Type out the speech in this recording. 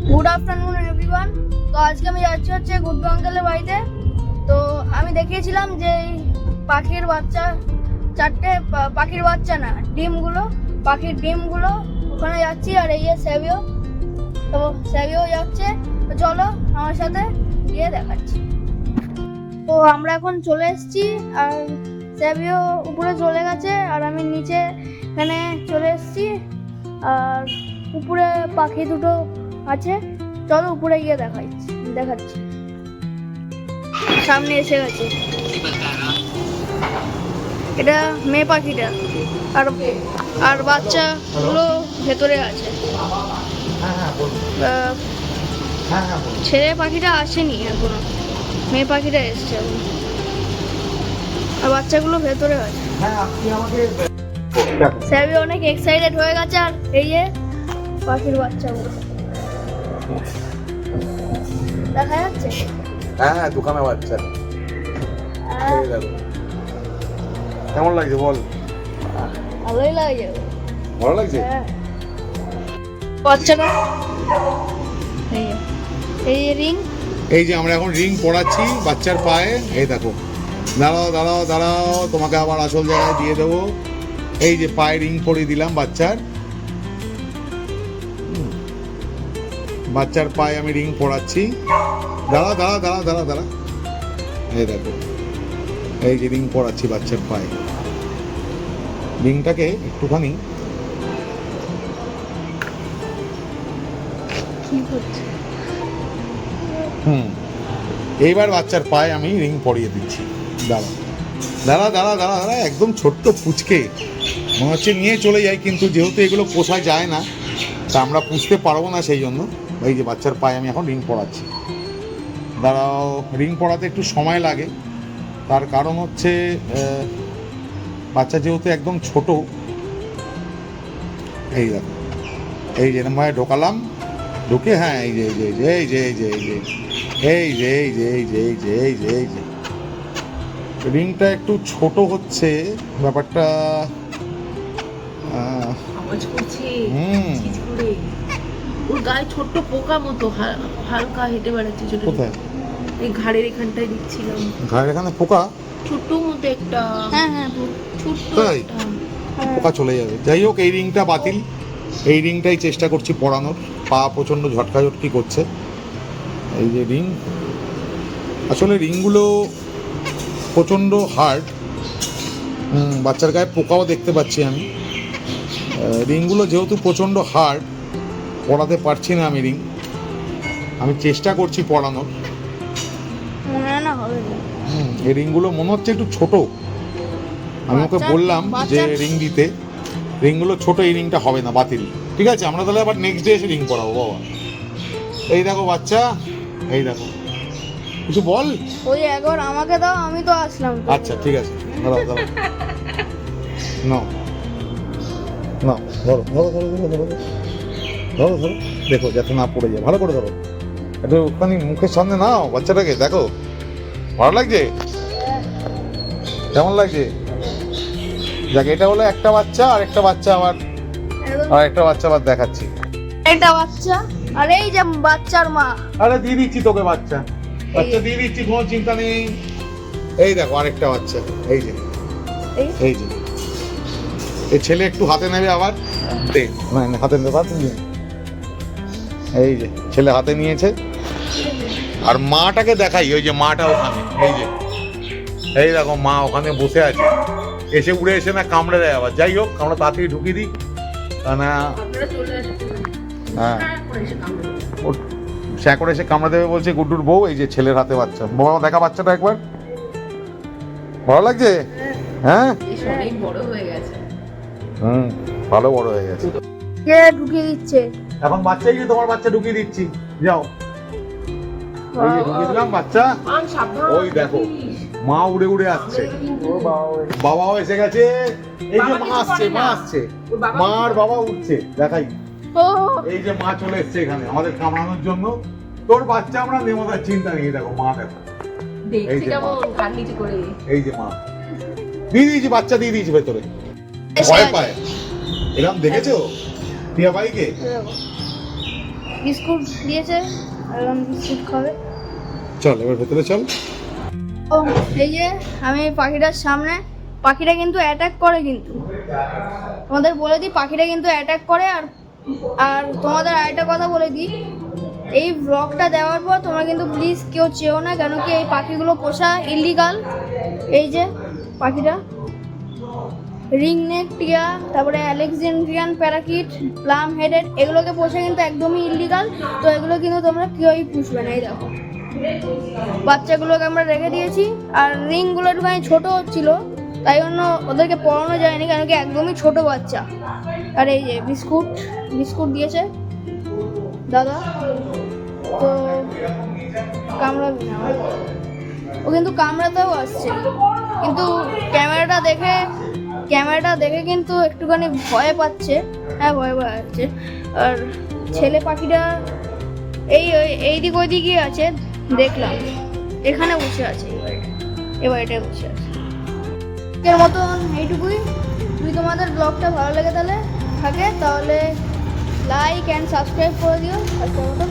Good afternoon everyone. তো আজকে আমি যাচ্ছি হচ্ছে গুড্ডু আঙ্কেলের বাড়িতে। তো আমি দেখিয়েছিলাম যে এই পাখির বাচ্চা চারটে পাখির বাচ্চা না ডিমগুলো, পাখির ডিমগুলো ওখানে যাচ্ছি। আর এই যে স্যাভিও, তো স্যাভিও যাচ্ছে। তো চলো আমার সাথে গিয়ে দেখাচ্ছি। তো আমরা এখন চলে এসেছি আর স্যাভিও উপরে চলে গেছে আর আমি নিচে এখানে চলে এসেছি। আর উপরে পাখি দুটো আছে, চলো উপরে গিয়ে দেখাচ্ছি। সামনে এসে গেছে, এটা মেয়ে পাখিটা আর আর বাচ্চাগুলো ভেতরে আছে। ছেলে পাখিটা আসেনি এখনো, মেয়ে পাখিটা এসছে এখন। আর বাচ্চাগুলো ভেতরে আছে। স্যাভি অনেক এক্সাইটেড হয়ে গেছে। আর এই যে পাখির বাচ্চাগুলো দেখা যাচ্ছে। হ্যাঁ, দোকানে বাচ্চা। কেমন লাগছে বল? ভালোই লাগছে। ভালো লাগছে? বাচ্চাটা এই রিং, এই যে আমরা এখন রিং পরাচ্ছি বাচ্চার পায়ে। এই দেখো, দাঁড়াও দাঁড়াও দাঁড়াও, তোমাকে আবার আসল জায়গায় দিয়ে দেবো। এই যে পায়ে রিং পরিয়ে দিলাম বাচ্চার পায়ে আমি রিং পরাচ্ছি। দাঁড়া দাঁড়া দাঁড়া দাঁড়া দাঁড়া, এই দেখো, এই যে রিং পরাচ্ছি বাচ্চার পায়ে। রিংটাকে একটুখানি এইবার বাচ্চার পায়ে আমি রিং পরিয়ে দিচ্ছি। দাঁড়া দাঁড়া দাঁড়া দাঁড়া দাঁড়া, একদম ছোট্ট পুচকে মনে হচ্ছে নিয়ে চলে যাই, কিন্তু যেহেতু এগুলো পোষা যায় না তা আমরা পুষতে পারবো না, সেই জন্য এই যে বাচ্চার পায়ে আমি এখন রিং পরাচ্ছি। দাঁড়াও, রিং পরাতে একটু সময় লাগে, তার কারণ হচ্ছে বাচ্চা যেহেতু একদম ছোট। এই দেখো, এই যে এরকমভাবে ঢোকালাম, ঢুকে হ্যাঁ এই যে এই যে এই যে এই যে এই যে এই যে এই যে এই যে এই যে এই যে রিংটা একটু ছোট হচ্ছে ব্যাপারটা। আওয়াজ করছে চিজ করে, ওর গায়ে ছোট্ট পোকা মতো হালকা হেঁটে বেড়াচ্ছে ছোট। কোথায়? এই ঘাড়ের এখানটায় দেখছিলাম, ঘাড়ের এখানে পোকা। ছোট্ট মতো একটা। হ্যাঁ ছোট্ট তাই? একটা। পোকা চলে যাবে। যাই হোক, এই রিংটা বাতিল। এই রিংটাই চেষ্টা করছি পরানোর। পা প্রচণ্ড ঝটকাঝটকি করছে। এই যে রিং, আসলে রিংগুলো প্রচণ্ড হার্ড। বাচ্চার গায়ে পোকাও দেখতে পাচ্ছি আমি। রিংগুলো যেহেতু প্রচণ্ড হার্ড, পরাতে পারছি না আমি রিং। আমি চেষ্টা করছি পরানোর। মনে না হবে। এই রিংগুলো মনে হচ্ছে একটু ছোট। আমি ওকে বললাম যে রিং দিতে, রিংগুলো ছোট, এই রিংটা হবে না, বাতিল। ঠিক আছে, আমরা তাহলে আবার নেক্সট ডে এসে রিং পরাবো বাবা। এই দেখো বাচ্চা, এই দেখো, কিছু বল। ওই একবার আমাকে দাও, আমি তো আসলাম। আচ্ছা ঠিক আছে, দাঁড়াও দাঁড়াও, নাও নাও, ধরো ধরো ধরো ধরো ধরো ধরো ধরো, দেখো যাতে না পড়ে যায়, ভালো করে ধরো। একটু ওখানে মুখের সামনে নাও বাচ্চাটাকে, দেখো ভালো লাগছে? কেমন লাগছে? দেখ, এটা হলো একটা বাচ্চা, আর একটা বাচ্চা আবার, আর একটা বাচ্চা আবার দেখাচ্ছি। একটা বাচ্চা আর এই যে বাচ্চার মা। আরে দিয়ে দিচ্ছি তোকে বাচ্চা, বাচ্চা দিয়ে দিচ্ছি, কোনো চিন্তা নেই। এই দেখো আরেকটা বাচ্চা, এই যে এই যে এই ছেলে একটু হাতে নেবে আবার, দে না হাতে নেবে, হাতে নিয়ে, এই যে ছেলে হাতে নিয়েছে। আর মাটাকে দেখাই, ওই যে মাটা ওখানে, এই যে এই দেখো মা ওখানে বসে আছে, এসে উড়ে এসে না কামড়ে দেয় আবার। যাই হোক, আমরা তাড়াতাড়ি ঢুকিয়ে দিই, না হ্যাঁ ওর করে এসে কামড়ে দেবে বলছে গুড্ডুর বউ। এই যে ছেলের হাতে বাচ্চা, বাবা দেখা বাচ্চাটা একবার, ভালো লাগছে? হ্যাঁ অনেক বড় হয়ে গেছে। ভালো বড় হয়ে গেছে। কে ঢুকিয়ে দিচ্ছে এখন বাচ্চাই যে তোমার বাচ্চা ঢুকিয়ে দিচ্ছি, যাও। এই যে ঢুকিয়ে দিলাম বাচ্চা। ওই দেখো মা উড়ে উড়ে আসছে, বাবাও এসে গেছে। এই যে মা আসছে, মা আসছে, মার বাবা উঠছে, দেখাই। এই যে মা চলে এসছে এখানে আমাদের কামড়ানোর জন্য। তোর বাচ্চা আমরা নেবো না, চিন্তা নেই। দেখো মা, দেখো এই যে মা, এই যে মা দিয়ে দিয়েছি, বাচ্চা দিয়ে দিয়েছি ভেতরে, ভয় পায়। এরকম দেখেছো টিয়া ভাইকে? বিস্কুট দিয়েছে, এখন বিস্কুট খাবে। চল এবার ভেতরে চল। ও এই যে আমি পাখিটার সামনে, পাখিটা কিন্তু অ্যাটাক করে, কিন্তু তোমাদের বলে দিই পাখিটা কিন্তু অ্যাটাক করে। আর আর তোমাদের আরেকটা কথা বলে দিই, এই ব্লগটা দেওয়ার পর তোমরা কিন্তু প্লিজ কেউ চেও না, কেন কি এই পাখিগুলো পোষা ইলিগাল। এই যে পাখিটা রিংনেক টিয়া, তারপরে আলেকজান্ড্রিয়ান প্যারাকিট, প্লাম হেডেড, এগুলোকে পোষা কিন্তু একদমই ইলিগাল। তো এগুলো কিন্তু তোমরা কেউই পুষবে না। এই দেখো বাচ্চাগুলোকে আমরা রেখে দিয়েছি, আর রিংগুলো একটুখানি ছোট হচ্ছিল, তাই জন্য ওদেরকে পড়ানো যায়নি, কেন কি একদমই ছোট বাচ্চা। আর এই যে বিস্কুট বিস্কুট দিয়েছে দাদা, তো কামড়াবি না, ও কিন্তু কামড়াতেও আসছে, কিন্তু ক্যামেরাটা দেখে কিন্তু একটুখানি ভয় পাচ্ছে। হ্যাঁ ভয় পাচ্ছে। আর ছেলে পাখিটা এই দিক ওই দিকে আছে, দেখলাম এখানে বসে আছে, এবার এটা বসে আছে। এর মতন এইটুকুই। যদি তোমাদের ব্লগটা ভালো লাগে তাহলে লাইক অ্যান্ড সাবস্ক্রাইব করে দিও। আজকের মতন